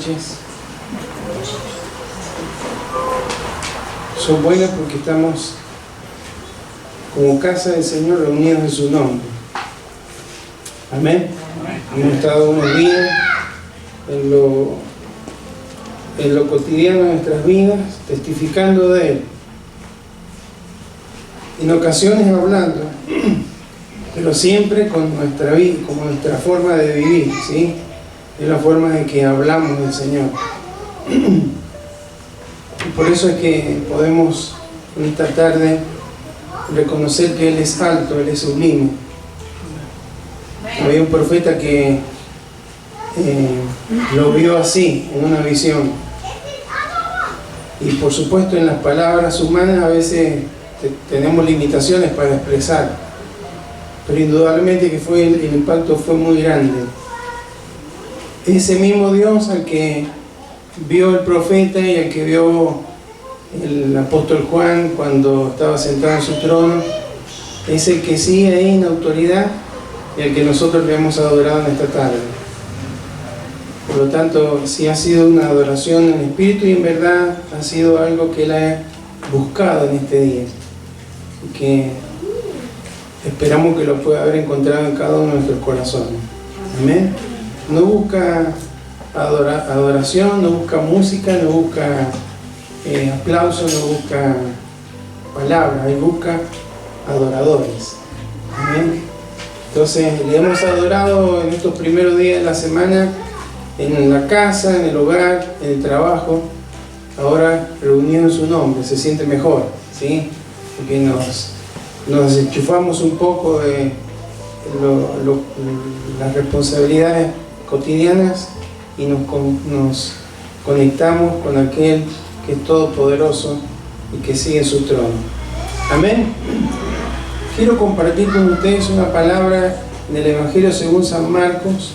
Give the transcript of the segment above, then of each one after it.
noches. Son buenas porque estamos como casa del Señor reunidos en su nombre. Amén. Hemos estado unos días en lo cotidiano de nuestras vidas, testificando de Él. En ocasiones hablando, pero siempre con nuestra vida, como nuestra forma de vivir, ¿sí? Es la forma en que hablamos del Señor. Y por eso es que podemos en esta tarde reconocer que Él es alto, Él es sublime. Había un profeta que lo vio así, en una visión. Y por supuesto en las palabras humanas a veces tenemos limitaciones para expresar, pero indudablemente que el impacto fue muy grande. Ese mismo Dios al que vio el profeta y al que vio el apóstol Juan cuando estaba sentado en su trono, es el que sigue ahí en autoridad y al que nosotros le hemos adorado en esta tarde. Por lo tanto, sí ha sido una adoración en espíritu y en verdad ha sido algo que Él ha buscado en este día y que esperamos que lo pueda haber encontrado en cada uno de nuestros corazones. Amén. No busca adoración, no busca música, no busca aplausos, no busca palabras, Él busca adoradores. Amén. Entonces le hemos adorado en estos primeros días de la semana, en la casa, en el hogar, en el trabajo. Ahora reunido en su nombre, se siente mejor, ¿sí? Porque nos desenchufamos un poco de las responsabilidades cotidianas y nos conectamos con aquel que es todopoderoso y que sigue su trono. Amén. Quiero compartir con ustedes una palabra del Evangelio según San Marcos,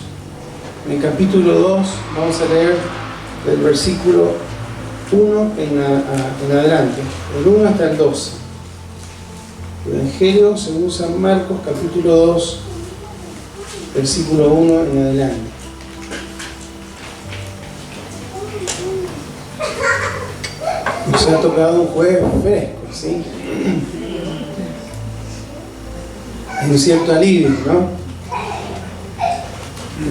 en el capítulo 2. Vamos a leer del versículo 1 en adelante, del 1 hasta el 12. Evangelio según San Marcos, capítulo 2, versículo 1 en adelante. Nos ha tocado un jueves fresco, ¿sí? Hay un cierto alivio, ¿no?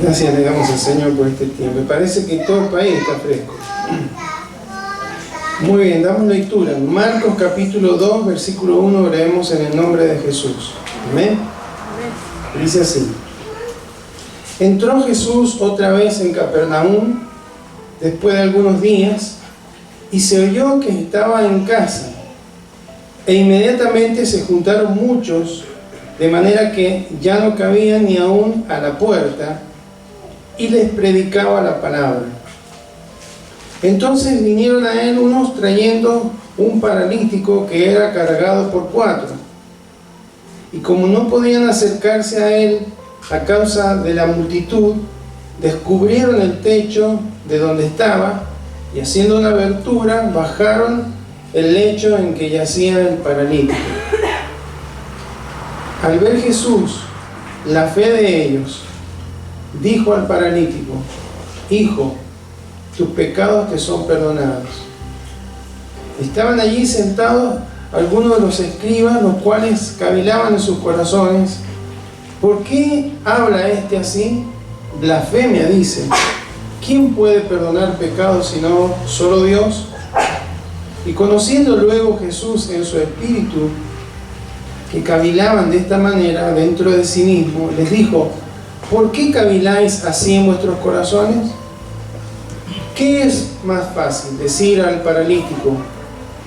Gracias le damos al Señor por este tiempo. Me parece que todo el país está fresco. Muy bien, damos lectura. Marcos capítulo 2, versículo 1, leemos en el nombre de Jesús. Amén. Dice así: Entró Jesús otra vez en Capernaum después de algunos días y se oyó que estaba en casa, e inmediatamente se juntaron muchos, de manera que ya no cabían ni aún a la puerta, y les predicaba la palabra. Entonces vinieron a él unos trayendo un paralítico que era cargado por 4, y como no podían acercarse a él a causa de la multitud, descubrieron el techo de donde estaba, y haciendo una abertura bajaron el lecho en que yacía el paralítico. Al ver Jesús la fe de ellos, dijo al paralítico: Hijo, tus pecados te son perdonados. Estaban allí sentados algunos de los escribas, los cuales cavilaban en sus corazones: ¿por qué habla este así? Blasfemia, dice. ¿Quién puede perdonar pecados sino solo Dios? Y conociendo luego Jesús en su espíritu que cavilaban de esta manera dentro de sí mismo, les dijo: ¿por qué caviláis así en vuestros corazones? ¿Qué es más fácil, decir al paralítico: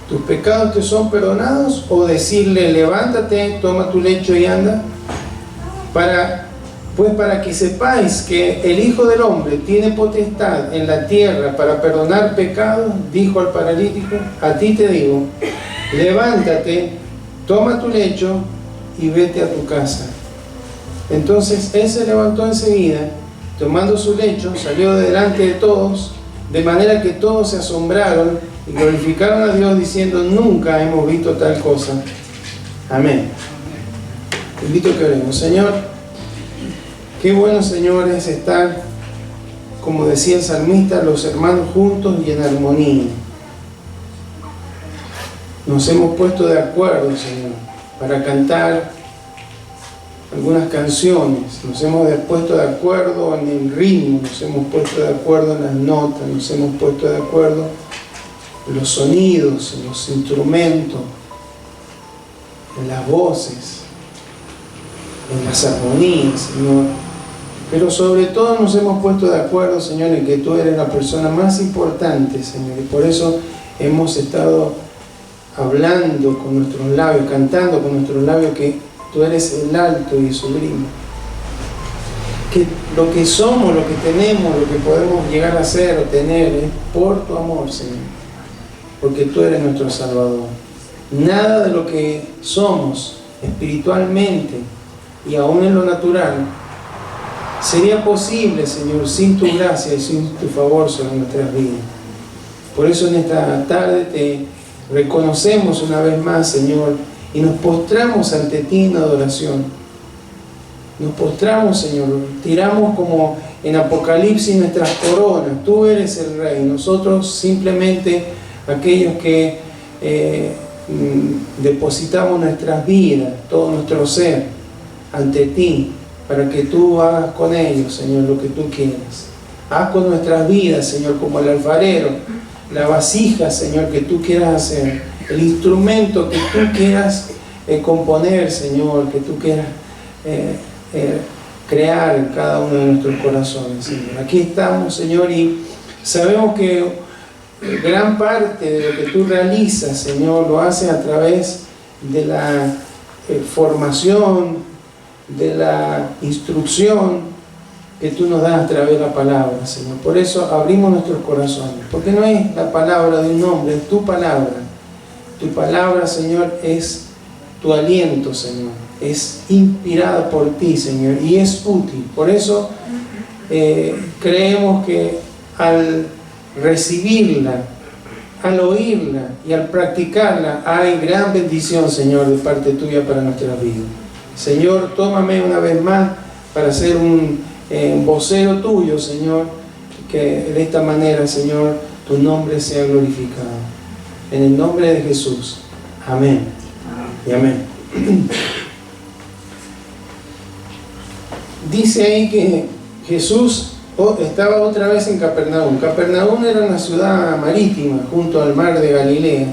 tus pecados te son perdonados, o decirle: levántate, toma tu lecho y anda? Para que sepáis que el Hijo del Hombre tiene potestad en la tierra para perdonar pecados, dijo al paralítico: a ti te digo, levántate, toma tu lecho y vete a tu casa. Entonces él se levantó enseguida, tomando su lecho, salió delante de todos, de manera que todos se asombraron y glorificaron a Dios, diciendo: nunca hemos visto tal cosa. Amén. Te invito a que oremos. Señor, qué bueno, Señor, es estar como decía el salmista, los hermanos juntos y en armonía. Nos hemos puesto de acuerdo, Señor, para cantar algunas canciones. Nos hemos puesto de acuerdo en el ritmo, nos hemos puesto de acuerdo en las notas, nos hemos puesto de acuerdo en los sonidos, en los instrumentos, en las voces, en las armonías, Señor. Pero sobre todo nos hemos puesto de acuerdo, Señor, en que Tú eres la persona más importante, Señor. Y por eso hemos estado hablando con nuestros labios, cantando con nuestros labios que Tú eres el alto y sublime. Que lo que somos, lo que tenemos, lo que podemos llegar a ser o tener es por Tu amor, Señor. Porque Tú eres nuestro Salvador. Nada de lo que somos espiritualmente y aún en lo natural sería posible, Señor, sin Tu gracia y sin Tu favor sobre nuestras vidas. Por eso en esta tarde Te reconocemos una vez más, Señor, y nos postramos ante Ti en adoración. Nos postramos, Señor, tiramos como en Apocalipsis nuestras coronas. Tú eres el Rey, nosotros simplemente aquellos que depositamos nuestras vidas, todo nuestro ser ante Ti, para que Tú hagas con ellos, Señor, lo que Tú quieras. Haz con nuestras vidas, Señor, como el alfarero, la vasija, Señor, que Tú quieras hacer, el instrumento que Tú quieras componer, Señor, que Tú quieras crear en cada uno de nuestros corazones, Señor. Aquí estamos, Señor, y sabemos que gran parte de lo que Tú realizas, Señor, lo haces a través de la formación, de la instrucción que Tú nos das a través de la palabra, Señor. Por eso abrimos nuestros corazones, porque no es la palabra de un hombre, es Tu palabra. Tu palabra, Señor, es Tu aliento, Señor. Es inspirada por Ti, Señor, y es útil. Por eso creemos que al recibirla, al oírla y al practicarla, hay gran bendición, Señor, de parte Tuya para nuestra vida. Señor, tómame una vez más para ser un vocero Tuyo, Señor, que de esta manera, Señor, Tu nombre sea glorificado. En el nombre de Jesús. Amén. Y amén. Dice ahí que Jesús estaba otra vez en Capernaum. Capernaum era una ciudad marítima junto al mar de Galilea.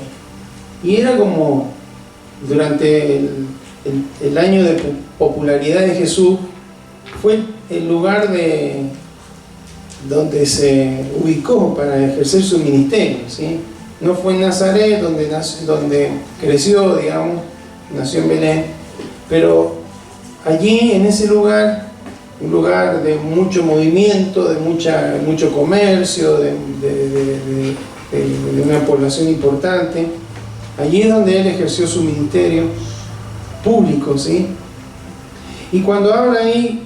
Y era como durante el año de popularidad de Jesús, fue el lugar donde se ubicó para ejercer su ministerio, ¿sí? No fue en Nazaret donde creció, digamos, nació en Belén, pero allí en ese lugar, un lugar de mucho movimiento, de mucho comercio, de una población importante, allí es donde Él ejerció su ministerio público, ¿sí? Y cuando habla ahí,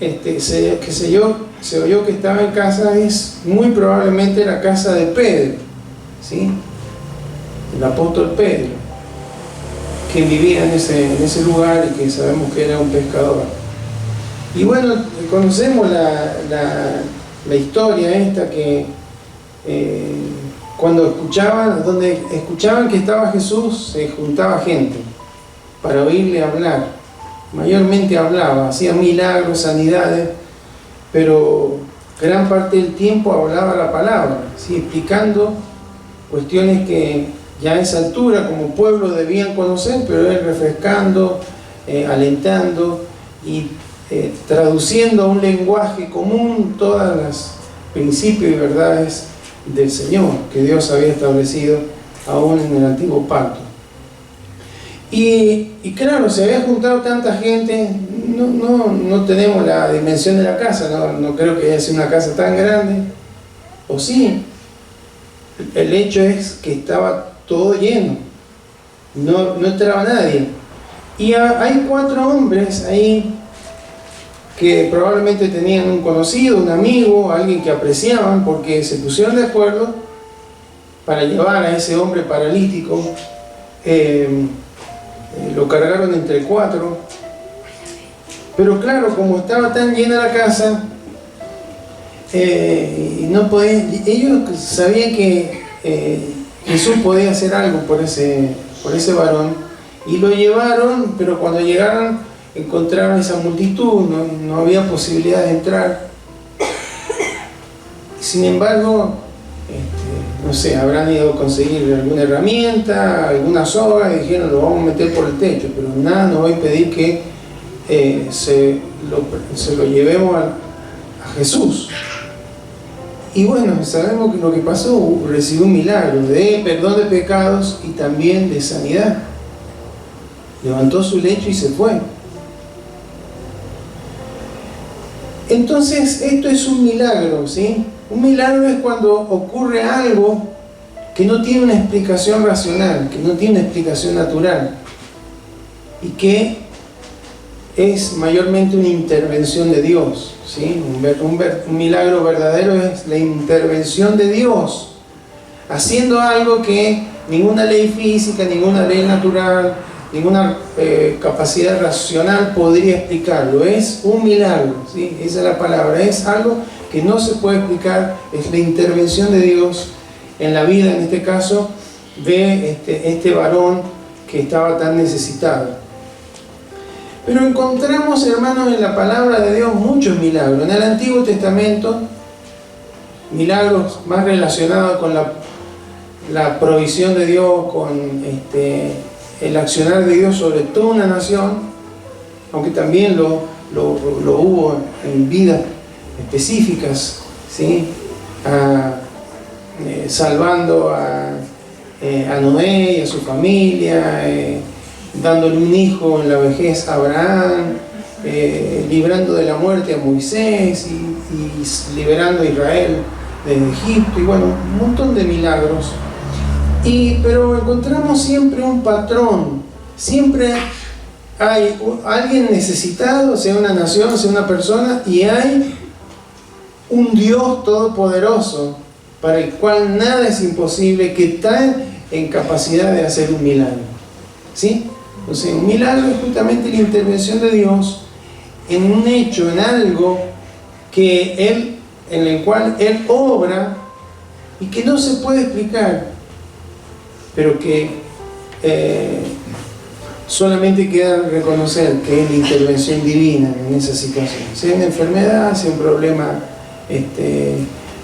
se oyó que estaba en casa, es muy probablemente la casa de Pedro, ¿sí? El apóstol Pedro, que vivía en ese lugar y que sabemos que era un pescador. Y bueno, conocemos la historia esta que donde escuchaban que estaba Jesús, se juntaba gente para oírle hablar. Mayormente hablaba, hacía milagros, sanidades, pero gran parte del tiempo hablaba la palabra, ¿sí? Explicando cuestiones que ya a esa altura como pueblo debían conocer, pero Él refrescando, alentando y traduciendo a un lenguaje común todos los principios y verdades del Señor que Dios había establecido aún en el antiguo pacto. Y claro, se había juntado tanta gente, no tenemos la dimensión de la casa, no creo que haya sido una casa tan grande, o sí, el hecho es que estaba todo lleno, no entraba nadie. Y hay 4 hombres ahí que probablemente tenían un conocido, un amigo, alguien que apreciaban, porque se pusieron de acuerdo para llevar a ese hombre paralítico. Lo cargaron entre 4, pero claro, como estaba tan llena la casa, y no podían, ellos sabían que Jesús podía hacer algo por ese varón, y lo llevaron, pero cuando llegaron encontraron esa multitud, no había posibilidad de entrar. Sin embargo, no sé, habrán ido a conseguir alguna herramienta, alguna soga, y dijeron, lo vamos a meter por el techo, pero nada nos va a impedir que se lo llevemos a Jesús. Y bueno, sabemos que lo que pasó, recibió un milagro de perdón de pecados y también de sanidad. Levantó su lecho y se fue. Entonces, esto es un milagro, ¿sí? Un milagro es cuando ocurre algo que no tiene una explicación racional, que no tiene una explicación natural, y que es mayormente una intervención de Dios, ¿sí? Un milagro verdadero es la intervención de Dios, haciendo algo que ninguna ley física, ninguna ley natural, ninguna capacidad racional podría explicarlo. Es un milagro, ¿sí? Esa es la palabra, es algo que no se puede explicar, es la intervención de Dios en la vida, en este caso, de este varón que estaba tan necesitado. Pero encontramos, hermanos, en la palabra de Dios muchos milagros. En el Antiguo Testamento, milagros más relacionados con la provisión de Dios, con el accionar de Dios sobre toda una nación, aunque también lo hubo en vidas específicas, ¿sí? Salvando a Noé y a su familia, dándole un hijo en la vejez a Abraham, librando de la muerte a Moisés y liberando a Israel de Egipto, y bueno, un montón de milagros. Pero encontramos siempre un patrón, siempre hay alguien necesitado, sea una nación, sea una persona, y hay un Dios todopoderoso para el cual nada es imposible, que está en capacidad de hacer un milagro, ¿sí? Entonces, un milagro es justamente la intervención de Dios en un hecho, en algo en el cual Él obra y que no se puede explicar, pero que solamente queda reconocer que es la intervención divina en esa situación. Sea una enfermedad, sea un problema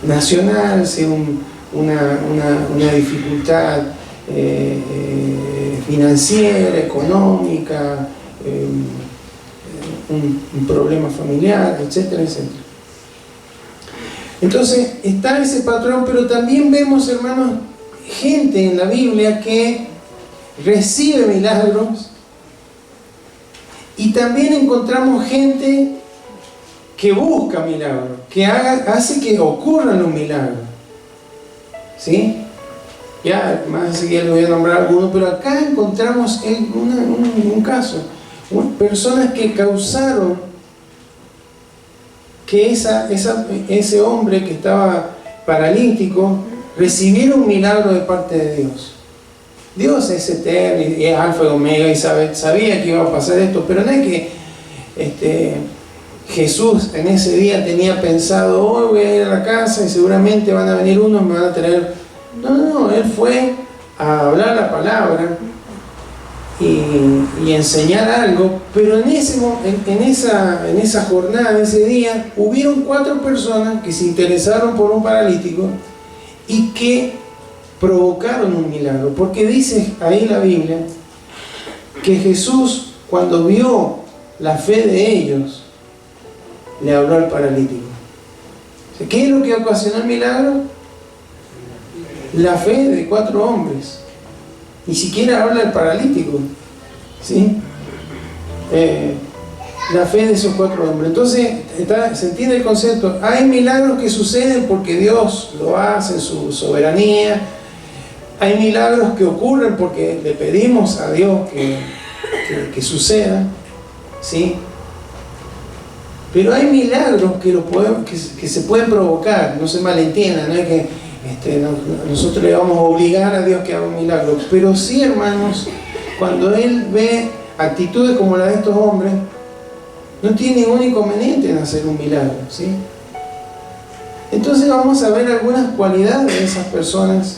nacional, sea una dificultad financiera, económica, un problema familiar, etcétera, etcétera. Entonces está ese patrón, pero también vemos, hermanos, gente en la Biblia que recibe milagros, y también encontramos gente que busca milagros, que hace que ocurran los milagros, ¿sí? Ya más seguido voy a nombrar algunos, pero acá encontramos un caso, personas que causaron que ese hombre que estaba paralítico recibiera un milagro de parte de Dios. Dios es eterno y es alfa y omega, y sabía que iba a pasar esto, pero no es que Jesús en ese día tenía pensado, hoy voy a ir a la casa y seguramente van a venir unos, me van a traer. No, Él fue a hablar la palabra y enseñar algo, pero en esa jornada, en ese día, hubieron 4 personas que se interesaron por un paralítico y que provocaron un milagro, porque dice ahí la Biblia que Jesús, cuando vio la fe de ellos, le habló al paralítico. ¿Qué es lo que ocasionó el milagro? La fe de 4 hombres. Ni siquiera habla del paralítico, ¿sí? La fe de esos 4 hombres. Entonces se entiende el concepto. Hay milagros que suceden porque Dios lo hace en su soberanía. Hay milagros que ocurren porque le pedimos a Dios que sucedan, ¿sí? Pero hay milagros que se pueden provocar, no se malentiendan, no es que nosotros le vamos a obligar a Dios que haga un milagro, pero sí, hermanos, cuando Él ve actitudes como la de estos hombres, no tiene ningún inconveniente en hacer un milagro, ¿sí? Entonces vamos a ver algunas cualidades de esas personas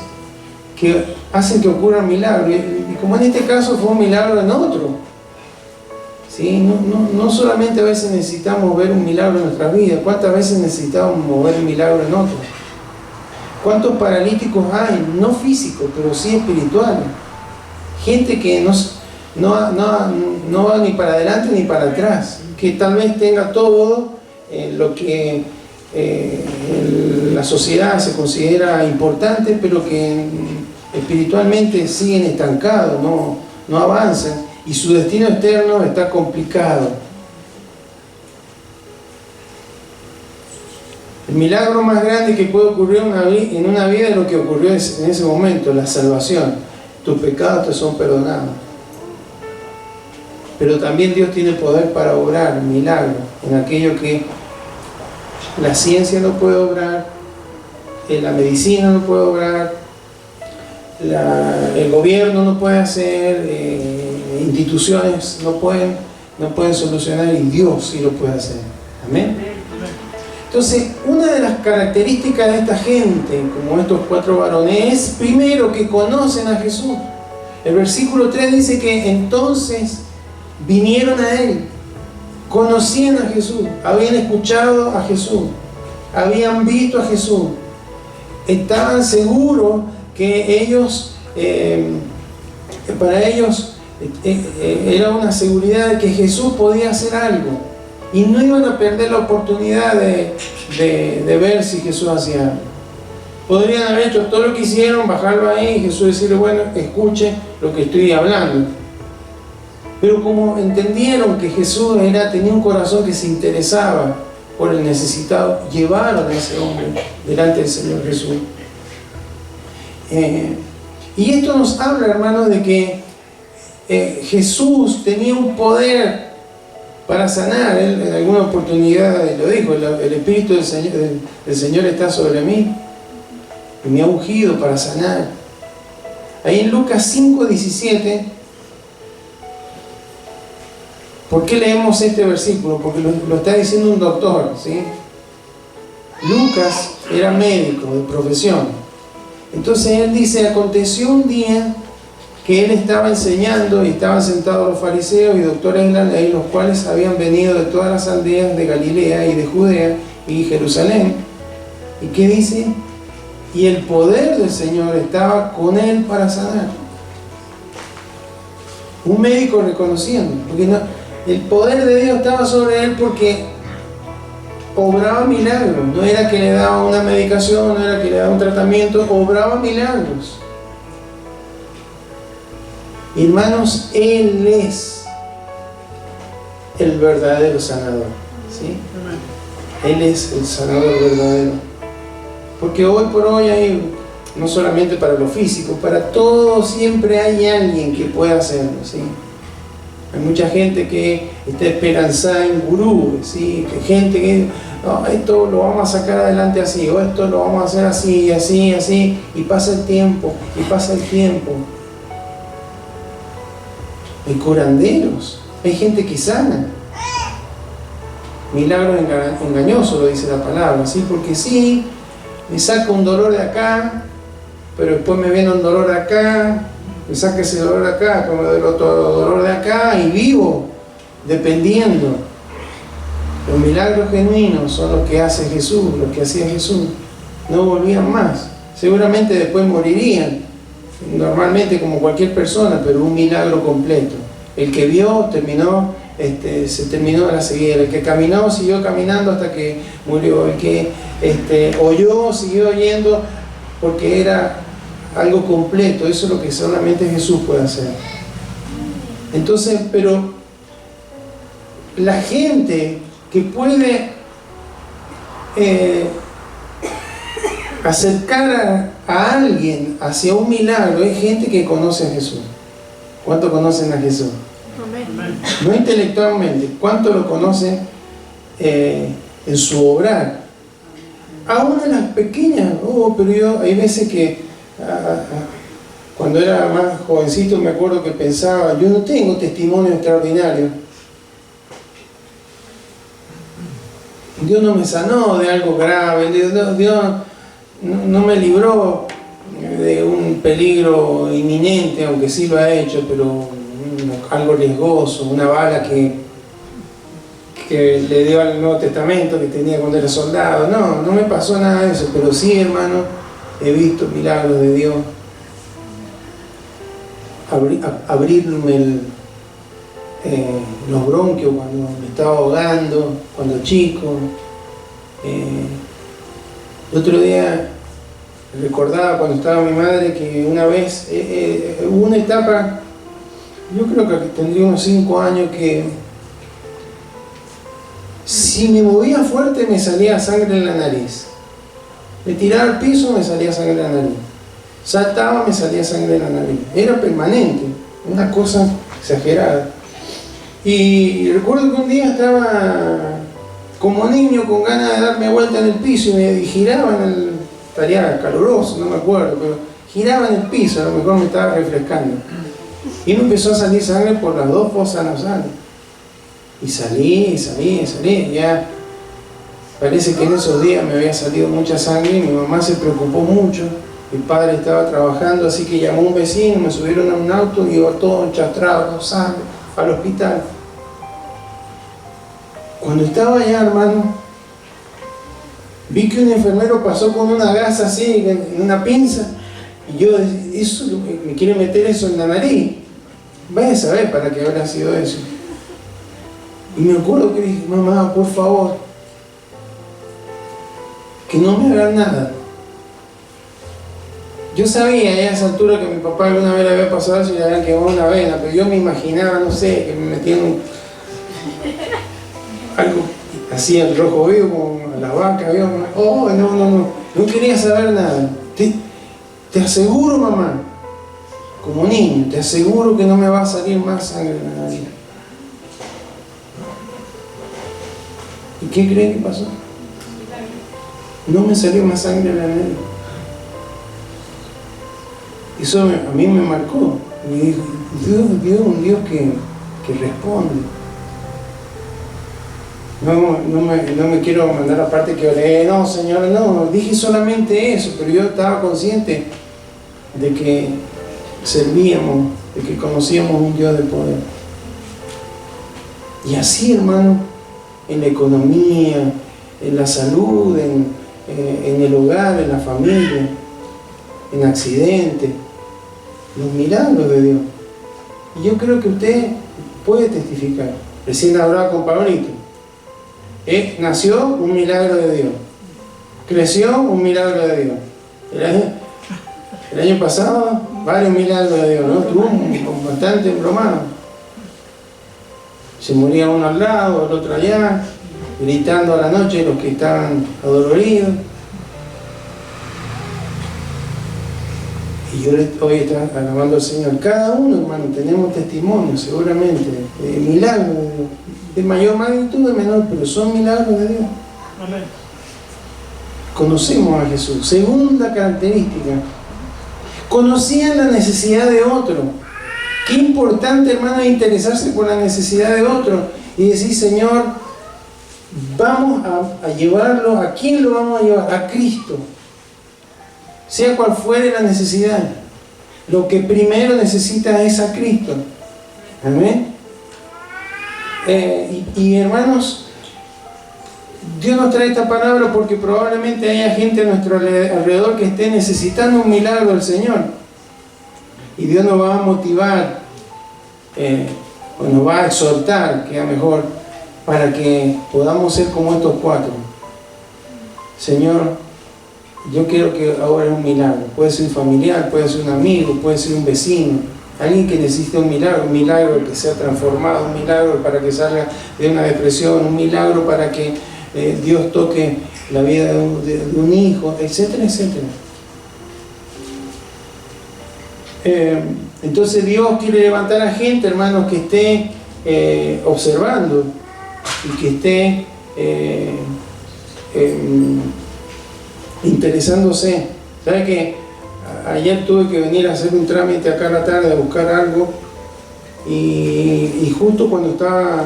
que hacen que ocurran milagros. Y como en este caso fue un milagro en otro. ¿Sí? No solamente a veces necesitamos ver un milagro en nuestra vida, ¿cuántas veces necesitamos ver un milagro en otros? ¿Cuántos paralíticos hay? No físicos, pero sí espirituales. Gente que no va ni para adelante ni para atrás, que tal vez tenga todo lo que la sociedad se considera importante, pero que espiritualmente siguen estancados, no avanzan, y su destino externo está complicado. El milagro más grande que puede ocurrir en una vida es lo que ocurrió en ese momento, la salvación. Tus pecados te son perdonados. Pero también Dios tiene poder para obrar milagros en aquello que la ciencia no puede obrar, la medicina no puede obrar, el gobierno no puede hacer, instituciones no pueden solucionar, y Dios sí lo puede hacer. Amén. Entonces, una de las características de esta gente, como estos 4 varones, es primero que conocen a Jesús. El versículo 3 dice que entonces vinieron a Él, conocían a Jesús, habían escuchado a Jesús, habían visto a Jesús, estaban seguros que ellos, para ellos era una seguridad de que Jesús podía hacer algo, y no iban a perder la oportunidad de ver si Jesús hacía algo. Podrían haber hecho todo lo que hicieron, bajarlo ahí y Jesús decirle, bueno, escuche lo que estoy hablando. Pero como entendieron que Jesús tenía un corazón que se interesaba por el necesitado, llevaron a ese hombre delante del Señor Jesús. Y esto nos habla, hermanos, de que Jesús tenía un poder para sanar. Él en alguna oportunidad lo dijo, el Espíritu del Señor está sobre mí y me ha ungido para sanar. Ahí en Lucas 5:17, ¿por qué leemos este versículo? Porque lo está diciendo un doctor, ¿sí? Lucas era médico de profesión. Entonces él dice, aconteció un día que él estaba enseñando y estaban sentados los fariseos y doctores de la ley, los cuales habían venido de todas las aldeas de Galilea y de Judea y Jerusalén. ¿Y qué dice? Y el poder del Señor estaba con él para sanar. Un médico reconociendo, porque el poder de Dios estaba sobre él porque obraba milagros. No era que le daba una medicación, no era que le daba un tratamiento, obraba milagros. Hermanos, Él es el verdadero sanador, ¿sí? Él es el sanador verdadero. Porque hoy por hoy hay, no solamente para lo físico, para todo siempre hay alguien que pueda hacerlo, ¿sí? Hay mucha gente que está esperanzada en gurúes, ¿sí? Gente que, no, esto lo vamos a sacar adelante así, o esto lo vamos a hacer así, así, así, y pasa el tiempo, y pasa el tiempo. Hay curanderos, hay gente que sana. Milagros engañosos, lo dice la palabra, ¿sí? Porque sí, me saca un dolor de acá, pero después me viene un dolor de acá, me saca ese dolor de acá, después me duele otro dolor de acá, y vivo dependiendo. Los milagros genuinos son los que hace Jesús, los que hacía Jesús. No volvían más. Seguramente después morirían, normalmente como cualquier persona, pero un milagro completo. El que vio terminó, se terminó la ceguera. El que caminó siguió caminando hasta que murió. El que oyó siguió oyendo, porque era algo completo. Eso es lo que solamente Jesús puede hacer. Entonces, pero la gente que puede acercar a alguien hacia un milagro es gente que conoce a Jesús. ¿Cuánto conocen a Jesús? Amén. No intelectualmente, ¿cuánto lo conocen en su obrar? Aún en las pequeñas, pero yo hay veces que cuando era más jovencito me acuerdo que pensaba, yo no tengo testimonio extraordinario. Dios no me sanó de algo grave, Dios no me libró de un peligro inminente, aunque sí lo ha hecho, pero algo riesgoso, una bala que le dio al Nuevo Testamento que tenía cuando era soldado. No me pasó nada de eso, pero sí, hermano, he visto milagros de Dios. Abrirme los bronquios cuando me estaba ahogando, cuando chico. El otro día recordaba cuando estaba mi madre que una vez hubo una etapa, yo creo que tendría unos 5 años, que si me movía fuerte me salía sangre en la nariz. Me tiraba al piso, me salía sangre en la nariz. Saltaba, me salía sangre en la nariz. Era permanente, una cosa exagerada. Y recuerdo que un día estaba como niño con ganas de darme vuelta en el piso y me giraba estaría caluroso, no me acuerdo, pero giraba en el piso, a lo mejor me estaba refrescando. Y me empezó a salir sangre por las 2 fosas nasales. Y salí, ya parece que en esos días me había salido mucha sangre y mi mamá se preocupó mucho. Mi padre estaba trabajando, así que llamó a un vecino, me subieron a un auto y iba todo enchastrado con sangre al hospital. Cuando estaba allá, hermano, vi que un enfermero pasó con una gasa así, en una pinza, y yo, eso, me quiere meter eso en la nariz. Vaya a saber para qué habrá sido eso. Y me acuerdo que dije, mamá, por favor, que no me hagan nada. Yo sabía a esa altura que mi papá alguna vez le había pasado eso y le habían quemado una vena, pero yo me imaginaba, no sé, que me metían algo así al rojo vivo, como a la vaca, ¿vio? Oh, no quería saber nada. Te aseguro, mamá, como niño, te aseguro que no me va a salir más sangre en la nariz. ¿Y qué creen que pasó? No me salió más sangre en la nariz. Eso a mí me marcó. Me dijo, Dios es un Dios que responde. No me quiero mandar aparte que oré, no, Señor, no, dije solamente eso, pero yo estaba consciente de que servíamos, de que conocíamos un Dios de poder. Y así, hermano, en la economía, en la salud, en el hogar, en la familia, en accidentes, los milagros de Dios. Y yo creo que usted puede testificar. Recién hablaba con Pablito. Nació un milagro de Dios. Creció un milagro de Dios. El año pasado, varios milagros de Dios, ¿no? Estuvo bastante embromado. Se moría uno al lado, el otro allá, gritando a la noche los que estaban adoloridos. Y yo hoy estaba alabando al Señor. Cada uno, hermano, tenemos testimonios, seguramente, de milagros de Dios. De mayor magnitud, de menor, pero son milagros de Dios. Amén. Conocemos a Jesús. Segunda característica, conocían la necesidad de otro. Qué importante, hermano, interesarse por la necesidad de otro y decir, Señor, vamos a llevarlo. ¿A quién lo vamos a llevar? A Cristo. Sea cual fuere la necesidad, lo que primero necesita es a Cristo. Amén. Y hermanos, Dios nos trae esta palabra porque probablemente haya gente a nuestro alrededor que esté necesitando un milagro del Señor. Y Dios nos va a motivar, o nos va a exhortar, queda mejor, para que podamos ser como estos 4. Señor, yo quiero que ahora es un milagro. Puede ser un familiar, puede ser un amigo, puede ser un vecino. Alguien que necesite un milagro que sea transformado, un milagro para que salga de una depresión, un milagro para que Dios toque la vida de un hijo, etcétera, etcétera. Entonces Dios quiere levantar a gente, hermanos, que esté observando y que esté interesándose. ¿Sabe que ayer tuve que venir a hacer un trámite acá a la tarde a buscar algo y justo cuando estaba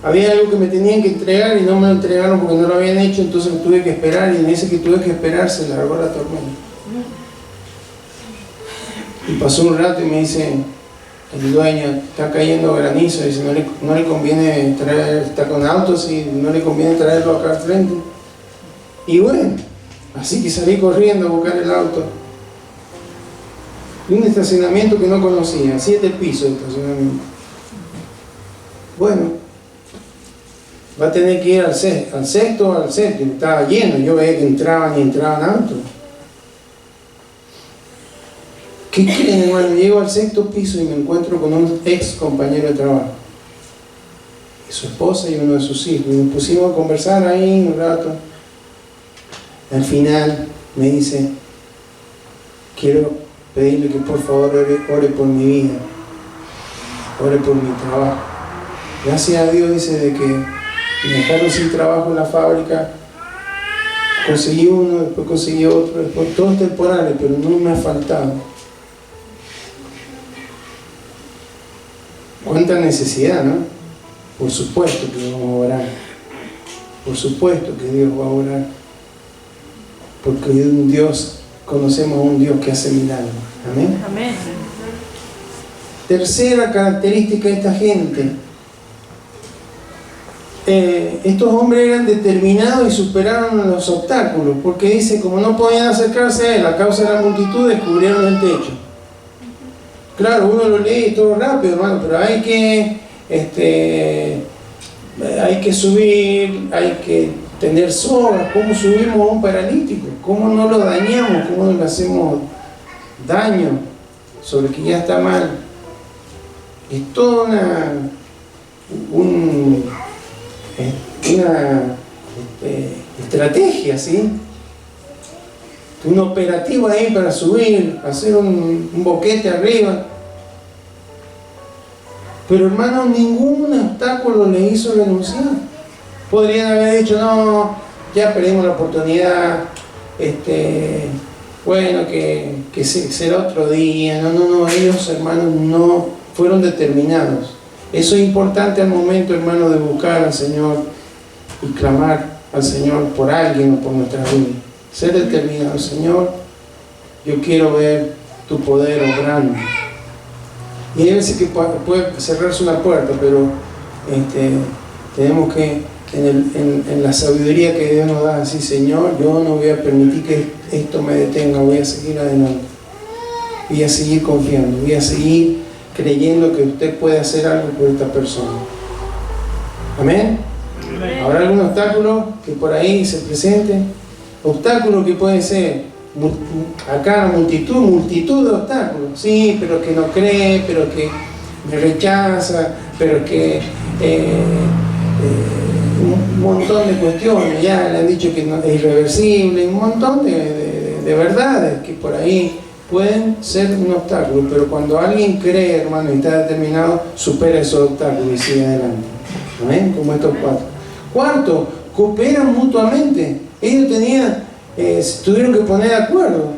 había algo que me tenían que entregar y no me lo entregaron porque no lo habían hecho, entonces me tuve que esperar, y en ese que tuve que esperar se largó la tormenta. Y pasó un rato y me dice el dueño, está cayendo granizo, dice, no le conviene traer, está con autos y no le conviene traerlo acá al frente. Y bueno, así que salí corriendo a buscar el auto. Y un estacionamiento que no conocía, 7 pisos de estacionamiento. Bueno, va a tener que ir al sexto o al séptimo, estaba lleno, yo veía que entraban y entraban autos. ¿Qué creen, hermano? Llego al 6.º piso y me encuentro con un ex compañero de trabajo, y su esposa y uno de sus hijos, y nos pusimos a conversar ahí un rato. Al final me dice, quiero pedirle que por favor ore por mi vida, ore por mi trabajo. Gracias a Dios, dice, de que me dejaron sin trabajo en la fábrica, conseguí uno, después conseguí otro, después todos temporales, pero no me ha faltado. Cuánta necesidad, ¿no? Por supuesto que vamos a orar, por supuesto que Dios va a orar, porque conocemos a un Dios que hace milagros. Amén. Amén. Tercera característica de esta gente. Estos hombres eran determinados y superaron los obstáculos, porque dice, como no podían acercarse a él a causa de la multitud, descubrieron el techo. Claro, uno lo lee todo rápido, hermano, pero hay que subir, hay que tener sogas. ¿Cómo subimos a un paralítico? ¿Cómo no lo dañamos? ¿Cómo no le hacemos daño sobre que ya está mal? Es toda una estrategia, ¿sí? Un operativo ahí para subir, hacer un boquete arriba. Pero hermano, ningún obstáculo le hizo renunciar. Podrían haber dicho, no, ya perdimos la oportunidad, bueno, que será otro día. No, ellos, hermanos, no fueron determinados. Eso es importante al momento, hermano, de buscar al Señor y clamar al Señor por alguien o por nuestra vida. Ser determinado, Señor, yo quiero ver tu poder obrando. Y hay veces que puede cerrarse una puerta, pero tenemos que, en la sabiduría que Dios nos da, decir, Señor, yo no voy a permitir que esto me detenga, voy a seguir adelante, voy a seguir confiando, voy a seguir creyendo que usted puede hacer algo por esta persona. Amén. ¿Habrá algún obstáculo que por ahí se presente? Obstáculo que puede ser, acá multitud de obstáculos. Sí, pero que no cree, pero que me rechaza, pero que un montón de cuestiones, ya le han dicho que no, es irreversible, un montón de verdades que por ahí pueden ser un obstáculo, pero cuando alguien cree, hermano, y está determinado, supera esos obstáculos y sigue adelante. ¿Amén? Como estos 4. Cuarto, cooperan mutuamente. Ellos tuvieron que poner de acuerdo.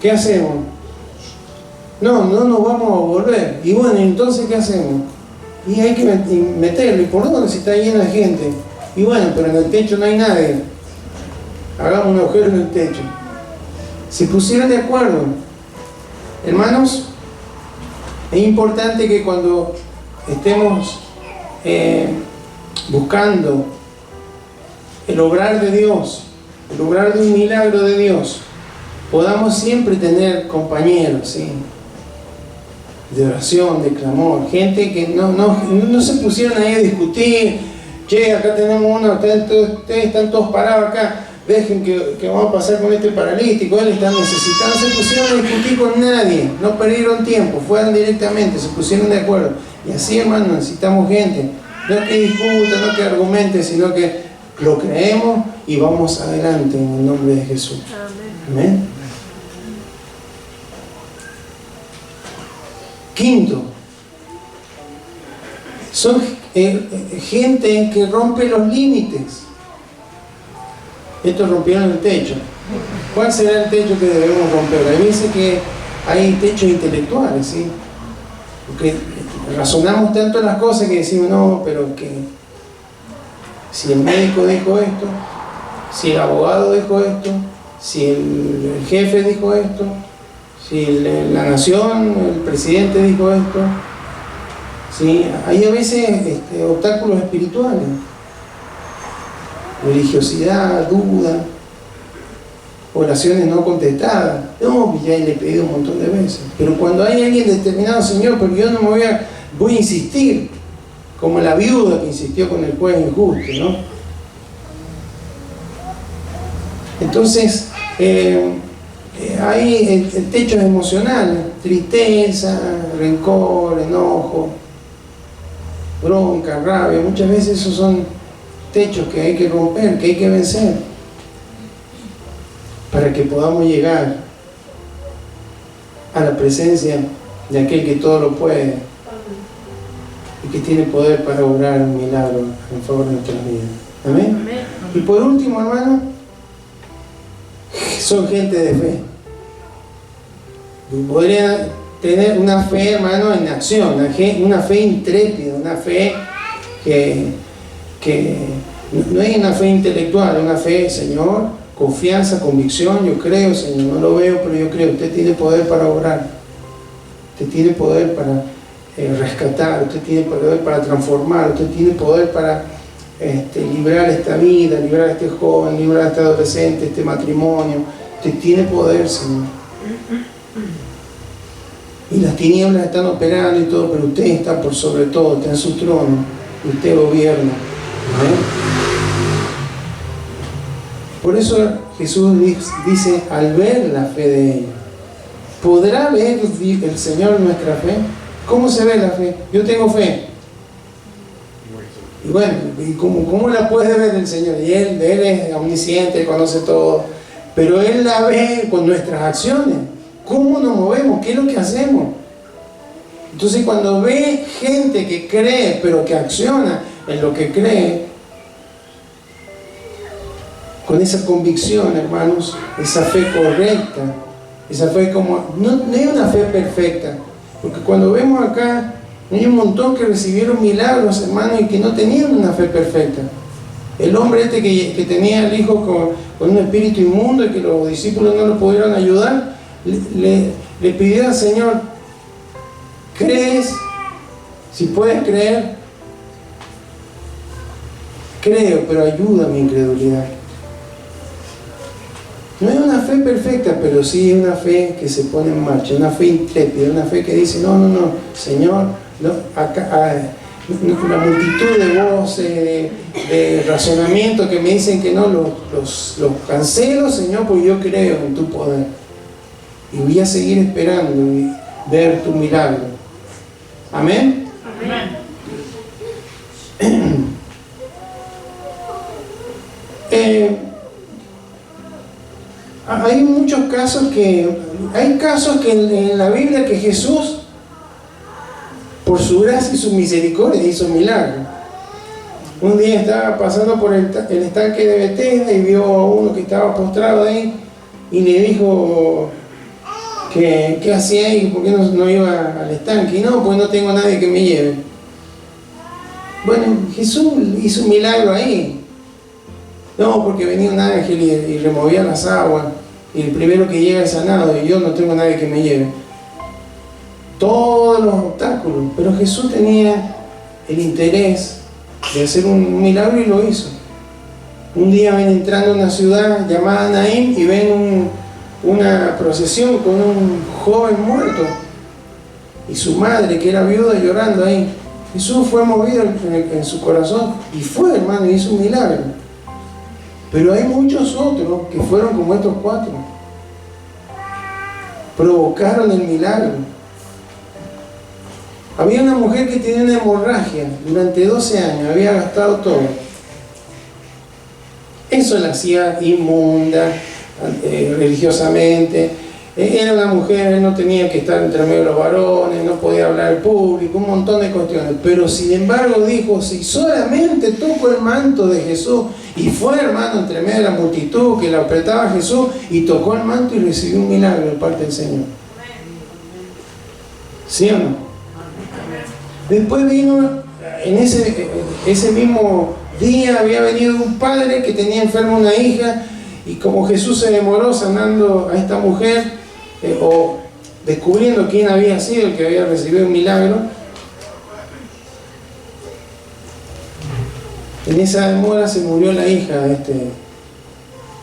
¿Qué hacemos? No nos vamos a volver. Y bueno, entonces ¿qué hacemos? Y hay que meterlo. ¿Y por dónde? Si está lleno de gente. Y bueno, pero en el techo no hay nadie. Hagamos un agujero en el techo. Se pusieron de acuerdo. Hermanos, es importante que cuando estemos buscando el obrar de Dios, el obrar de un milagro de Dios, podamos siempre tener compañeros, ¿sí?, de oración, de clamor, gente que no se pusieron ahí a discutir. Che, acá tenemos uno, ustedes están todos parados acá, dejen que vamos a pasar con este paralítico, él está necesitado. Se pusieron a discutir con nadie, no perdieron tiempo, fueron directamente, se pusieron de acuerdo. Y así, hermano, necesitamos gente, no que discuta, no que argumente, sino que lo creemos y vamos adelante en el nombre de Jesús. Amén. Quinto, son gente que rompe los límites. Estos rompieron el techo. ¿Cuál será el techo que debemos romper? A mí dice que hay techos intelectuales, ¿sí? Porque razonamos tanto las cosas que decimos, no, pero que si el médico dijo esto, si el abogado dijo esto, si el jefe dijo esto, si la nación, el presidente dijo esto, ¿sí? Hay a veces obstáculos espirituales, religiosidad, duda, oraciones no contestadas. No, ya le he pedido un montón de veces. Pero cuando hay alguien determinado, Señor, pero yo no me voy a insistir, como la viuda que insistió con el juez injusto, ¿no? Entonces, hay el techo emocional, tristeza, rencor, enojo, bronca, rabia. Muchas veces esos son techos que hay que romper, que hay que vencer, para que podamos llegar a la presencia de aquel que todo lo puede y que tiene poder para obrar un milagro en favor de nuestras vidas. ¿Amén? Amén. Y por último, hermano, son gente de fe. Podrían tener una fe, hermano, en acción, una fe intrépida, una fe que no es una fe intelectual, una fe, Señor, confianza, convicción. Yo creo, Señor, no lo veo, pero yo creo. Usted tiene poder para obrar, usted tiene poder para rescatar, usted tiene poder para transformar, usted tiene poder para librar esta vida, librar a este joven, librar a este adolescente, este matrimonio. Usted tiene poder, Señor. Y las tinieblas están operando y todo, pero usted está por sobre todo, está en su trono y usted gobierna. ¿Amén? Por eso Jesús dice, al ver la fe de ellos, ¿podrá ver el Señor nuestra fe? ¿Cómo se ve la fe? Yo tengo fe. Y bueno, ¿y cómo la puede ver el Señor? Y Él es omnisciente, Él conoce todo, pero Él la ve con nuestras acciones. ¿Cómo nos movemos? ¿Qué es lo que hacemos? Entonces, cuando ve gente que cree, pero que acciona en lo que cree, con esa convicción, hermanos, esa fe correcta, esa fe no es una fe perfecta, porque cuando vemos acá, hay un montón que recibieron milagros, hermanos, y que no tenían una fe perfecta. El hombre que tenía el hijo con un espíritu inmundo y que los discípulos no lo pudieron ayudar, le pidió al Señor, ¿crees? Si puedes creer, creo, pero ayuda a mi incredulidad. No es una fe perfecta, pero sí es una fe que se pone en marcha, una fe intrépida, una fe que dice, no, Señor, la multitud de voces, de razonamientos que me dicen que no, los cancelo, Señor, porque yo creo en tu poder. Y voy a seguir esperando y ver tu milagro. ¿Amén? Amén. Hay muchos casos hay casos que en la Biblia que Jesús, por su gracia y su misericordia, hizo milagros. Un día estaba pasando por el estanque de Betesda y vio a uno que estaba postrado ahí y le dijo ¿qué hacía ahí? ¿Por qué no iba al estanque? Y no, pues no tengo nadie que me lleve. Bueno, Jesús hizo un milagro ahí. No, porque venía un ángel y removía las aguas y el primero que llega es sanado y yo no tengo nadie que me lleve. Todos los obstáculos, pero Jesús tenía el interés de hacer un milagro y lo hizo. Un día ven entrando a una ciudad llamada Naín y ven una procesión con un joven muerto y su madre que era viuda llorando ahí. Jesús fue movido en su corazón y fue, hermano, y hizo un milagro. Pero hay muchos otros que fueron como estos cuatro, provocaron el milagro. Había una mujer que tenía una hemorragia durante 12 años, había gastado todo. Eso la hacía inmunda religiosamente. Era una mujer, no tenía que estar entre medio de los varones, no podía hablar al público, un montón de cuestiones. Pero sin embargo dijo, si solamente toco el manto de Jesús, y fue, hermano, entre medio de la multitud que la apretaba a Jesús, y tocó el manto y recibió un milagro de parte del Señor. ¿Sí o no? Después vino, en ese mismo día había venido un padre que tenía enferma una hija, y como Jesús se demoró sanando a esta mujer, o descubriendo quién había sido el que había recibido un milagro, en esa demora se murió la hija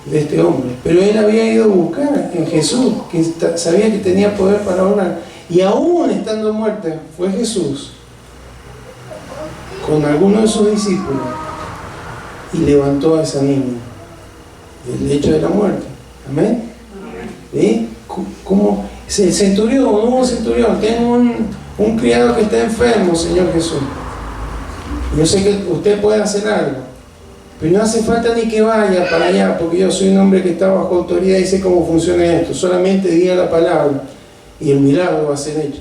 de este hombre. Pero él había ido a buscar en Jesús, que sabía que tenía poder para orar. Y aún estando muerta, fue Jesús con algunos de sus discípulos y levantó a esa niña del lecho de la muerte. Amén. ¿Sí? Como el centurión, no hubo centurión, tengo un criado que está enfermo, Señor Jesús. Yo sé que usted puede hacer algo, pero no hace falta ni que vaya para allá, porque yo soy un hombre que está bajo autoridad y sé cómo funciona esto. Solamente diga la palabra y el milagro va a ser hecho.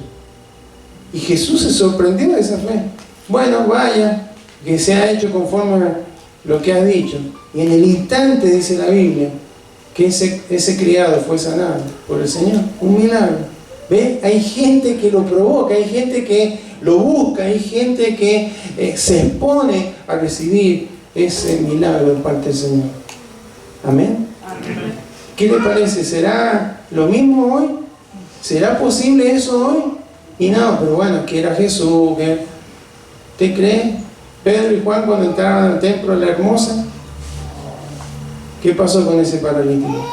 Y Jesús se sorprendió de esa fe. Bueno, vaya, que se ha hecho conforme a lo que has dicho. Y en el instante, dice la Biblia, que ese criado fue sanado por el Señor. Un milagro. ¿Ve? Hay gente que lo provoca, hay gente que lo busca, hay gente que se expone a recibir ese milagro de parte del Señor. Amén. Amén. ¿Qué le parece? ¿Será lo mismo hoy? ¿Será posible eso hoy? Y no, pero bueno, que era Jesús. ¿Usted cree? Pedro y Juan, cuando entraban al templo de la Hermosa, ¿qué pasó con ese paralítico?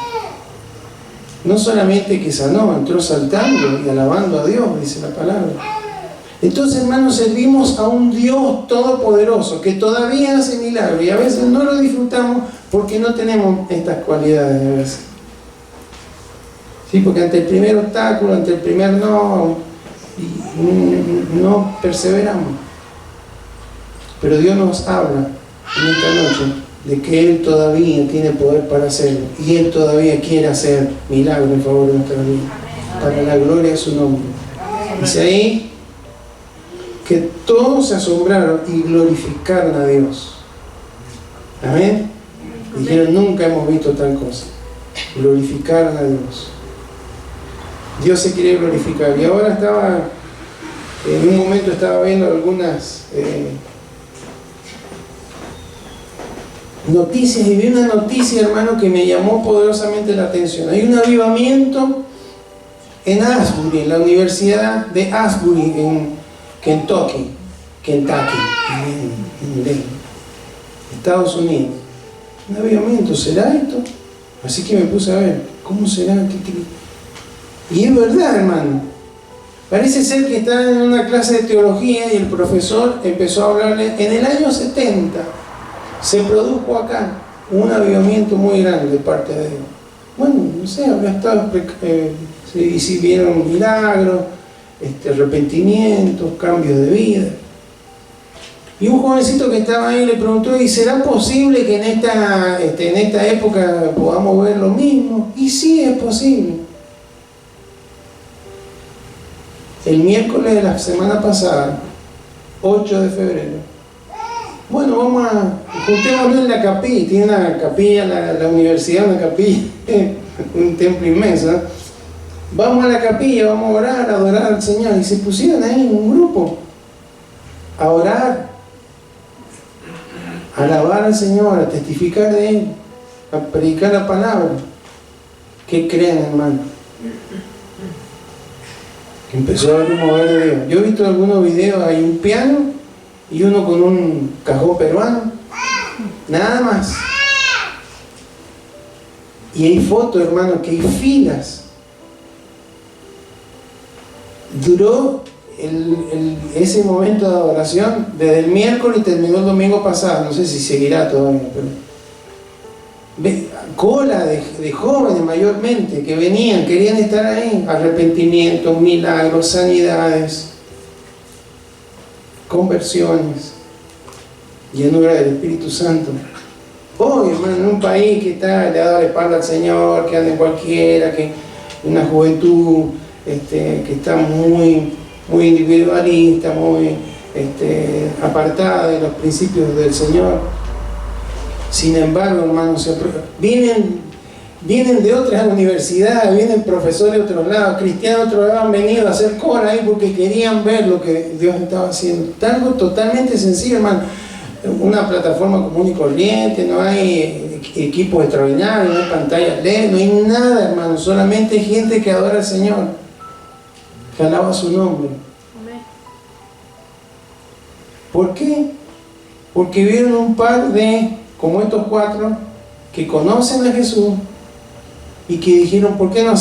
No solamente que sanó, entró saltando y alabando a Dios, dice la palabra. Entonces, hermanos, servimos a un Dios todopoderoso que todavía hace milagros, y a veces no lo disfrutamos porque no tenemos estas cualidades a veces. Sí, porque ante el primer obstáculo, ante el primer no perseveramos. Pero Dios nos habla en esta noche de que Él todavía tiene poder para hacerlo, y Él todavía quiere hacer milagros en favor de nuestra vida, para la gloria de su nombre. Dice ahí que todos se asombraron y glorificaron a Dios. Amén. Dijeron, nunca hemos visto tal cosa. Glorificaron a Dios. Dios se quiere glorificar. Y ahora en un momento estaba viendo algunas noticias, y vi una noticia, hermano, que me llamó poderosamente la atención. Hay un avivamiento en Asbury, en la Universidad de Asbury, en Kentucky, en Estados Unidos. Un avivamiento, ¿será esto? Así que me puse a ver, ¿cómo será? Y es verdad, hermano. Parece ser que están en una clase de teología y el profesor empezó a hablarle. En el año 70 se produjo acá un avivamiento muy grande de parte de Dios. Bueno, no sé, habrá estado, si vieron milagros, arrepentimientos, cambios de vida. Y un jovencito que estaba ahí le preguntó, ¿y será posible que en esta época podamos ver lo mismo? Y sí, es posible. El miércoles de la semana pasada, 8 de febrero, bueno, juntémonos en la capilla. Tiene una capilla, la universidad, una capilla, un templo inmenso, ¿no? Vamos a la capilla, vamos a orar, a adorar al Señor. Y se pusieron ahí en un grupo a orar, a alabar al Señor, a testificar de Él, a predicar la palabra. ¿Qué creen, hermano? Que empezó a haber un mover de Dios. Yo he visto algunos videos, hay un piano y uno con un cajón peruano, nada más. Y hay fotos, hermano, que hay filas. Duró ese momento de adoración desde el miércoles y terminó el domingo pasado. No sé si seguirá todavía, pero cola de jóvenes mayormente que querían estar ahí. Arrepentimientos, milagros, sanidades, conversiones, llenura del Espíritu Santo. Hoy, hermano, en un país que le ha dado la espalda al Señor, que anda en cualquiera, que una juventud que está muy individualista, muy apartada de los principios del Señor. Sin embargo, hermanos, vienen de otras universidades, vienen profesores de otros lados, cristianos de otros lados, han venido a hacer coro ahí porque querían ver lo que Dios estaba haciendo. Algo totalmente sencillo, hermano. Una plataforma común y corriente, no hay equipos extraordinarios, no hay pantallas LED, no hay nada, hermano. Solamente gente que adora al Señor, que alaba su nombre. ¿Por qué? Porque vieron un par de, como estos 4, que conocen a Jesús y que dijeron, ¿por qué no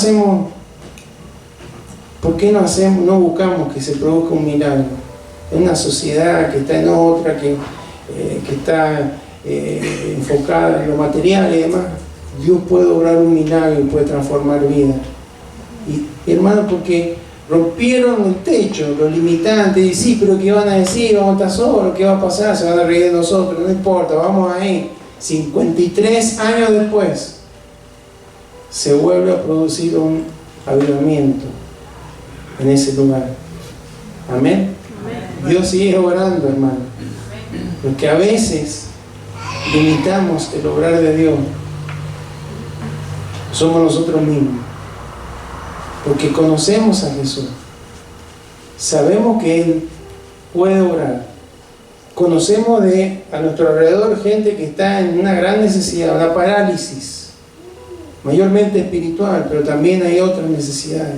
no buscamos que se produzca un milagro? En una sociedad que está en otra, que está enfocada en lo material y demás, Dios puede obrar un milagro y puede transformar vidas. Y hermano, porque rompieron el techo, los limitantes, y sí, pero ¿qué van a decir? Vamos a estar solos, ¿qué va a pasar? Se van a reír de nosotros, no importa, vamos ahí. 53 años después, se vuelve a producir un avivamiento en ese lugar. Amén. Dios sigue obrando, hermano. Porque a veces limitamos el obrar de Dios. Somos nosotros mismos. Porque conocemos a Jesús. Sabemos que Él puede obrar. Conocemos a nuestro alrededor gente que está en una gran necesidad, una parálisis, mayormente espiritual, pero también hay otras necesidades.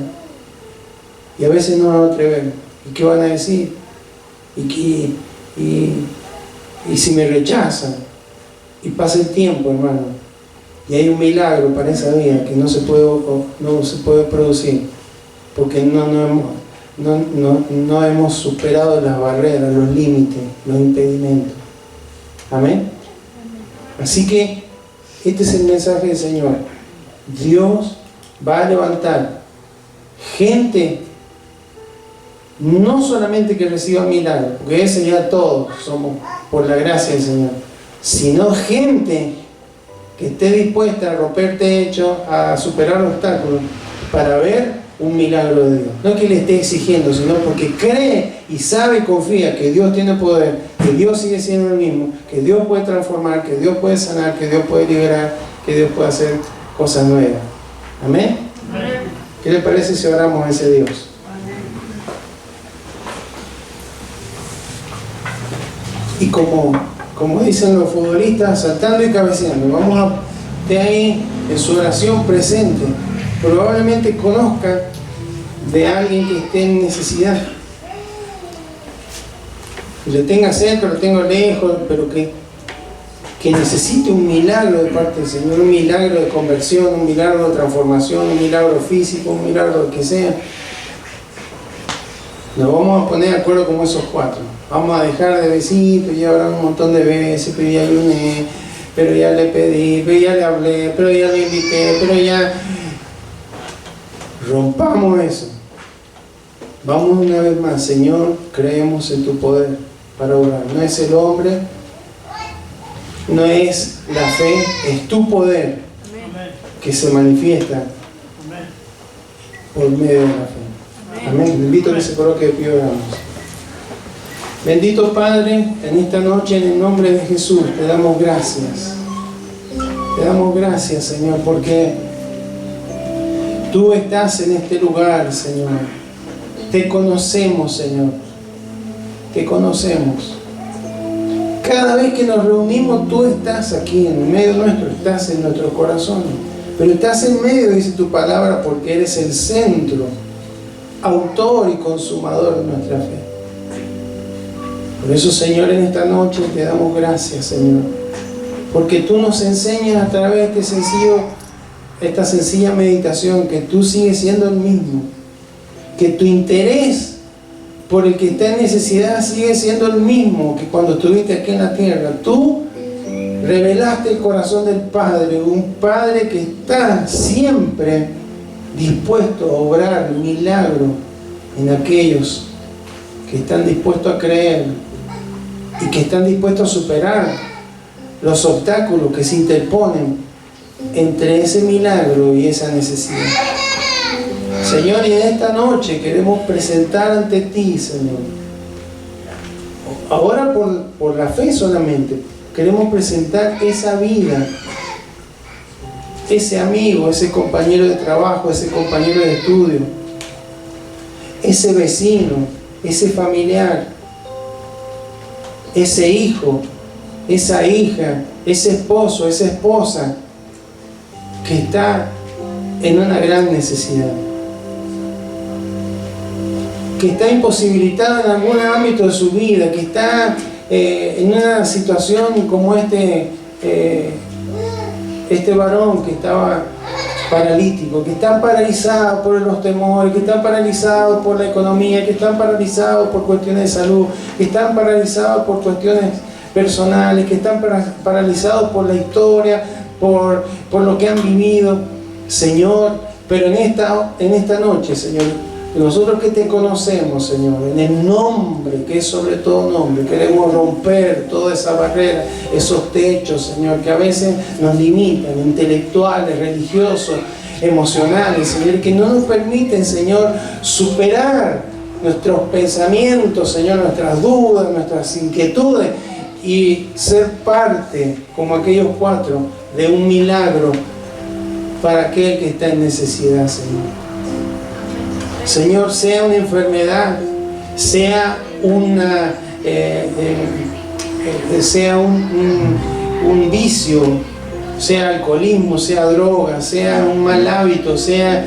Y a veces no nos atrevemos. ¿Y qué van a decir? Y si me rechazan, y pasa el tiempo, hermano, y hay un milagro para esa vida que no se puede producir, porque no hemos superado las barreras, los límites, los impedimentos. Amén. Así que este es el mensaje del Señor. Dios va a levantar gente, no solamente que reciba milagros, porque ese ya todos somos por la gracia del Señor, sino gente que esté dispuesta a romper techo, a superar obstáculos para ver un milagro de Dios. No que le esté exigiendo, sino porque cree y sabe y confía que Dios tiene poder, que Dios sigue siendo el mismo, que Dios puede transformar, que Dios puede sanar, que Dios puede liberar, que Dios puede hacer cosas nuevas. ¿Amén? Amén. ¿Qué le parece si oramos a ese Dios? Y como dicen los futbolistas, saltando y cabeceando, vamos a de ahí en su oración presente. Probablemente conozca de alguien que esté en necesidad, lo tenga cerca, lo tenga lejos, pero que necesite un milagro de parte del Señor, un milagro de conversión, un milagro de transformación, un milagro físico, un milagro de que sea. Nos vamos a poner de acuerdo como esos 4. Vamos a dejar de decir, pero ya habrá un montón de veces, pero ya ayuné, pero ya le pedí, pero ya le hablé, pero ya le invité, pero ya... Rompamos eso. Vamos una vez más. Señor, creemos en tu poder para obrar. No es el hombre, no es la fe, es tu poder que se manifiesta por medio de la fe. Amén. Le invito a que se coloque de pie, oramos. Bendito Padre, en esta noche, en el nombre de Jesús, te damos gracias. Te damos gracias, Señor, porque tú estás en este lugar, Señor. Te conocemos, Señor. Te conocemos. Cada vez que nos reunimos, tú estás aquí en medio nuestro, estás en nuestro corazón. Pero estás en medio, dice tu palabra, porque eres el centro, autor y consumador de nuestra fe. Por eso, Señor, en esta noche te damos gracias, Señor. Porque tú nos enseñas a través de esta sencilla meditación que tú sigues siendo el mismo, que tu interés por el que está en necesidad sigue siendo el mismo que cuando estuviste aquí en la tierra. Tú revelaste el corazón del Padre, un Padre que está siempre dispuesto a obrar milagro en aquellos que están dispuestos a creer y que están dispuestos a superar los obstáculos que se interponen entre ese milagro y esa necesidad. Señor, y en esta noche queremos presentar ante ti, Señor, ahora por la fe solamente, queremos presentar esa vida ese amigo, ese compañero de trabajo, ese compañero de estudio, ese vecino, ese familiar, ese hijo, esa hija, ese esposo, esa esposa que está en una gran necesidad, que está imposibilitado en algún ámbito de su vida, que está en una situación como este varón que estaba paralítico, que están paralizados por los temores, que están paralizados por la economía, que están paralizados por cuestiones de salud, que están paralizados por cuestiones personales, que están paralizados por la historia, por lo que han vivido, Señor. Pero en esta noche, Señor, nosotros que te conocemos, Señor, en el nombre que es sobre todo nombre, queremos romper toda esa barrera, esos techos, Señor, que a veces nos limitan, intelectuales, religiosos, emocionales, Señor, que no nos permiten, Señor, superar nuestros pensamientos, Señor, nuestras dudas, nuestras inquietudes, y ser parte, como aquellos 4, de un milagro para aquel que está en necesidad, Señor. Señor, sea una enfermedad, sea un vicio, sea alcoholismo, sea droga, sea un mal hábito, sean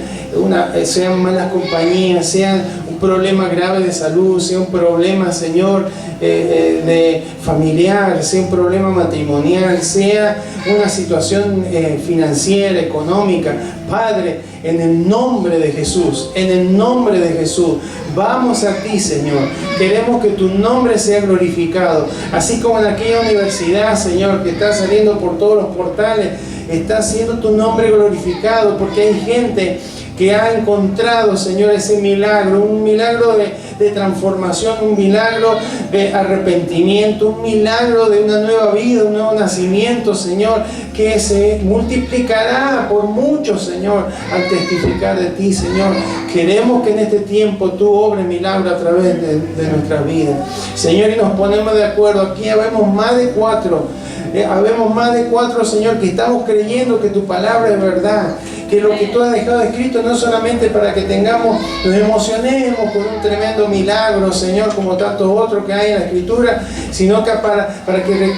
malas compañías, sea un problema grave de salud, sea un problema, Señor, de familiar, sea un problema matrimonial, sea una situación financiera, económica. Padre, en el nombre de Jesús, en el nombre de Jesús, vamos a ti, Señor. Queremos que tu nombre sea glorificado, así como en aquella universidad, Señor, que está saliendo por todos los portales, está siendo tu nombre glorificado, porque hay gente que ha encontrado, Señor, ese milagro, un milagro de transformación, un milagro de arrepentimiento, un milagro de una nueva vida, un nuevo nacimiento, Señor, que se multiplicará por muchos, Señor, al testificar de ti, Señor. Queremos que en este tiempo tú obres milagro a través de nuestras vidas, Señor, y nos ponemos de acuerdo. Aquí habemos más de 4, Señor, que estamos creyendo que tu palabra es verdad, que lo que tú has dejado escrito no solamente para que nos emocionemos con un tremendo milagro, Señor, como tantos otros que hay en la Escritura, sino que para que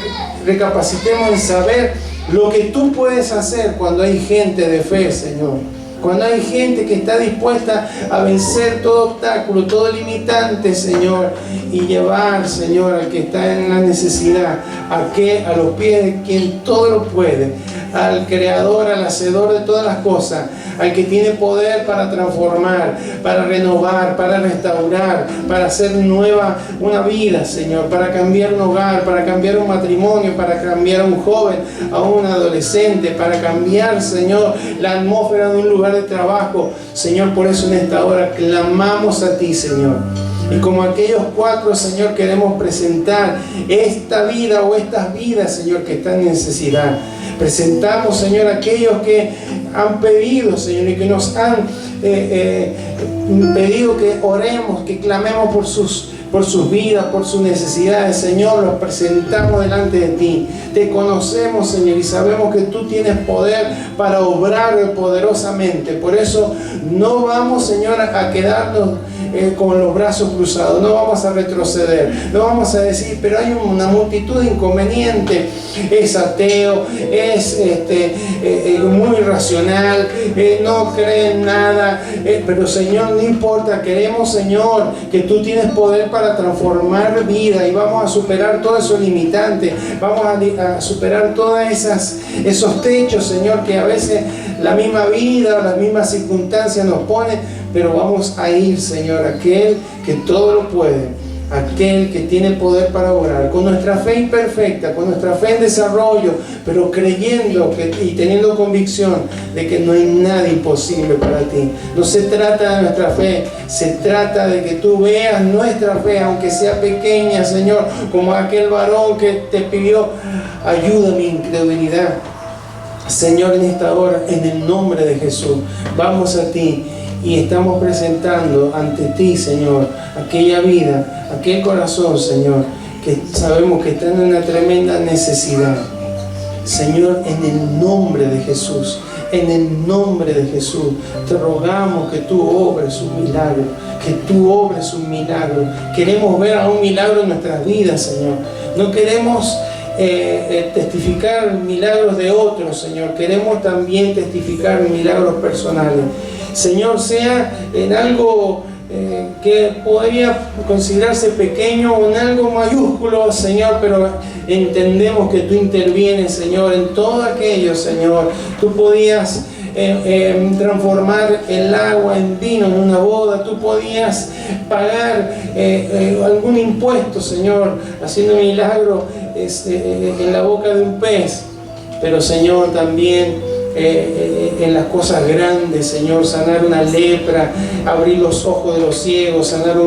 recapacitemos en saber lo que tú puedes hacer cuando hay gente de fe, Señor. Cuando hay gente que está dispuesta a vencer todo obstáculo, todo limitante, Señor, y llevar, Señor, al que está en la necesidad, a los pies de quien todo lo puede, al Creador, al Hacedor de todas las cosas, al que tiene poder para transformar, para renovar, para restaurar, para hacer nueva una vida, Señor, para cambiar un hogar, para cambiar un matrimonio, para cambiar a un joven, a un adolescente, para cambiar, Señor, la atmósfera de un lugar de trabajo. Señor, por eso en esta hora clamamos a ti, Señor. Y como aquellos 4, Señor, queremos presentar esta vida o estas vidas, Señor, que están en necesidad. Presentamos, Señor, aquellos que han pedido, Señor, y que nos han pedido que oremos, que clamemos por sus vidas, por sus necesidades. Señor, los presentamos delante de ti. Te conocemos, Señor, y sabemos que tú tienes poder para obrar poderosamente. Por eso no vamos, Señor, a quedarnos con los brazos cruzados, no vamos a retroceder, no vamos a decir, pero hay una multitud de inconvenientes, es ateo, es muy irracional, no cree en nada, pero Señor, no importa, queremos, Señor, que tú tienes poder para transformar vida, y vamos a superar todos esos limitantes, vamos a superar todos esos techos, Señor, que a veces la misma vida o las mismas circunstancias nos ponen. Pero vamos a ir, Señor, aquel que todo lo puede, aquel que tiene poder para obrar, con nuestra fe imperfecta, con nuestra fe en desarrollo, pero creyendo y teniendo convicción de que no hay nada imposible para ti. No se trata de nuestra fe, se trata de que tú veas nuestra fe, aunque sea pequeña, Señor, como aquel varón que te pidió, ayuda a mi incredulidad. Señor, en esta hora, en el nombre de Jesús, vamos a ti. Y estamos presentando ante ti, Señor, aquella vida, aquel corazón, Señor, que sabemos que está en una tremenda necesidad. Señor, en el nombre de Jesús, En el nombre de Jesús, te rogamos que tú obres un milagro, que tú obres un milagro. Queremos ver a un milagro en nuestras vidas, Señor. No queremos testificar milagros de otros, Señor. Queremos también testificar milagros personales. Señor, sea en algo que podría considerarse pequeño o en algo mayúsculo, Señor, pero entendemos que tú intervienes, Señor, en todo aquello, Señor. Tú podías transformar el agua en vino en una boda. Tú podías pagar algún impuesto, Señor, haciendo un milagro en la boca de un pez. Pero, Señor, también en las cosas grandes, Señor, sanar una lepra, abrir los ojos de los ciegos, sanar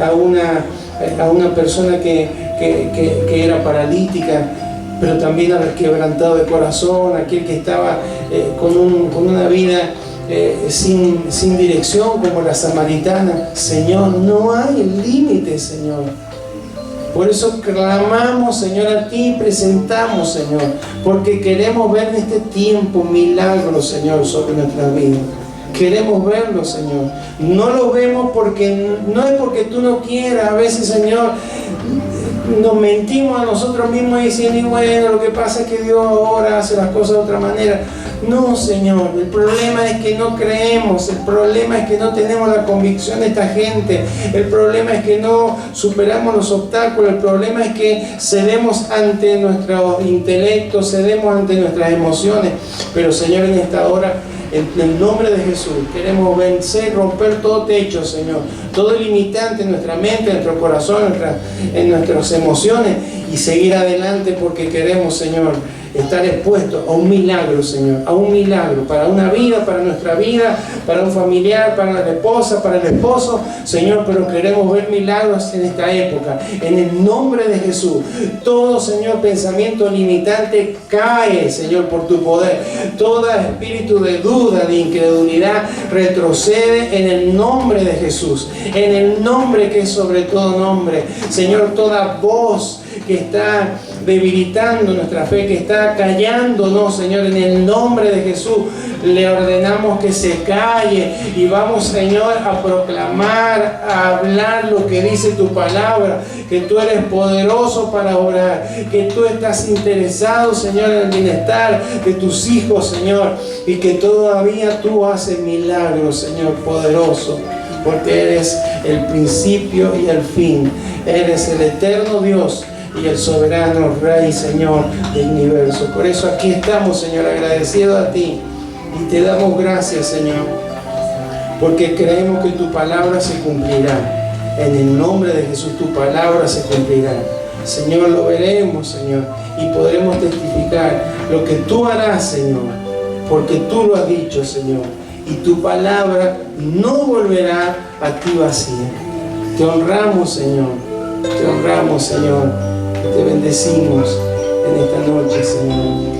a una persona que era paralítica, pero también al quebrantado de corazón, aquel que estaba con una vida sin dirección, como la samaritana. Señor, no hay límites, Señor. Por eso clamamos, Señor, a ti, presentamos, Señor, porque queremos ver en este tiempo milagros, Señor, sobre nuestras vidas. Queremos verlo, Señor. No lo vemos porque no es porque tú no quieras. A veces, Señor, nos mentimos a nosotros mismos diciendo, y bueno, lo que pasa es que Dios ahora hace las cosas de otra manera. No, Señor, el problema es que no creemos, el problema es que no tenemos la convicción de esta gente, el problema es que no superamos los obstáculos, el problema es que cedemos ante nuestro intelecto, cedemos ante nuestras emociones. Pero, Señor, en esta hora, en el nombre de Jesús, queremos vencer, romper todo techo, Señor, todo limitante en nuestra mente, en nuestro corazón, en nuestras emociones, y seguir adelante, porque queremos, Señor, estar expuestos a un milagro, Señor, a un milagro para una vida, para nuestra vida, para un familiar, para la esposa, para el esposo, Señor. Pero queremos ver milagros en esta época, en el nombre de Jesús. Todo, Señor, pensamiento limitante cae, Señor, por tu poder. Todo espíritu de duda, de incredulidad, retrocede en el nombre de Jesús, en el nombre que es sobre todo nombre. Señor, toda voz que está debilitando nuestra fe, que está callándonos, Señor, en el nombre de Jesús, le ordenamos que se calle, y vamos, Señor, a proclamar, a hablar lo que dice tu palabra, que tú eres poderoso para obrar, que tú estás interesado, Señor, en el bienestar de tus hijos, Señor, y que todavía tú haces milagros, Señor, poderoso, porque eres el principio y el fin, eres el eterno Dios y el soberano Rey, Señor, del universo. Por eso aquí estamos, Señor, agradecidos a ti, y te damos gracias, Señor, porque creemos que tu palabra se cumplirá. En el nombre de Jesús, tu palabra se cumplirá. Señor, lo veremos, Señor, y podremos testificar lo que tú harás, Señor, porque tú lo has dicho, Señor, y tu palabra no volverá a ti vacía. Te honramos, Señor, te honramos, Señor. Te bendecimos en esta noche, Señor.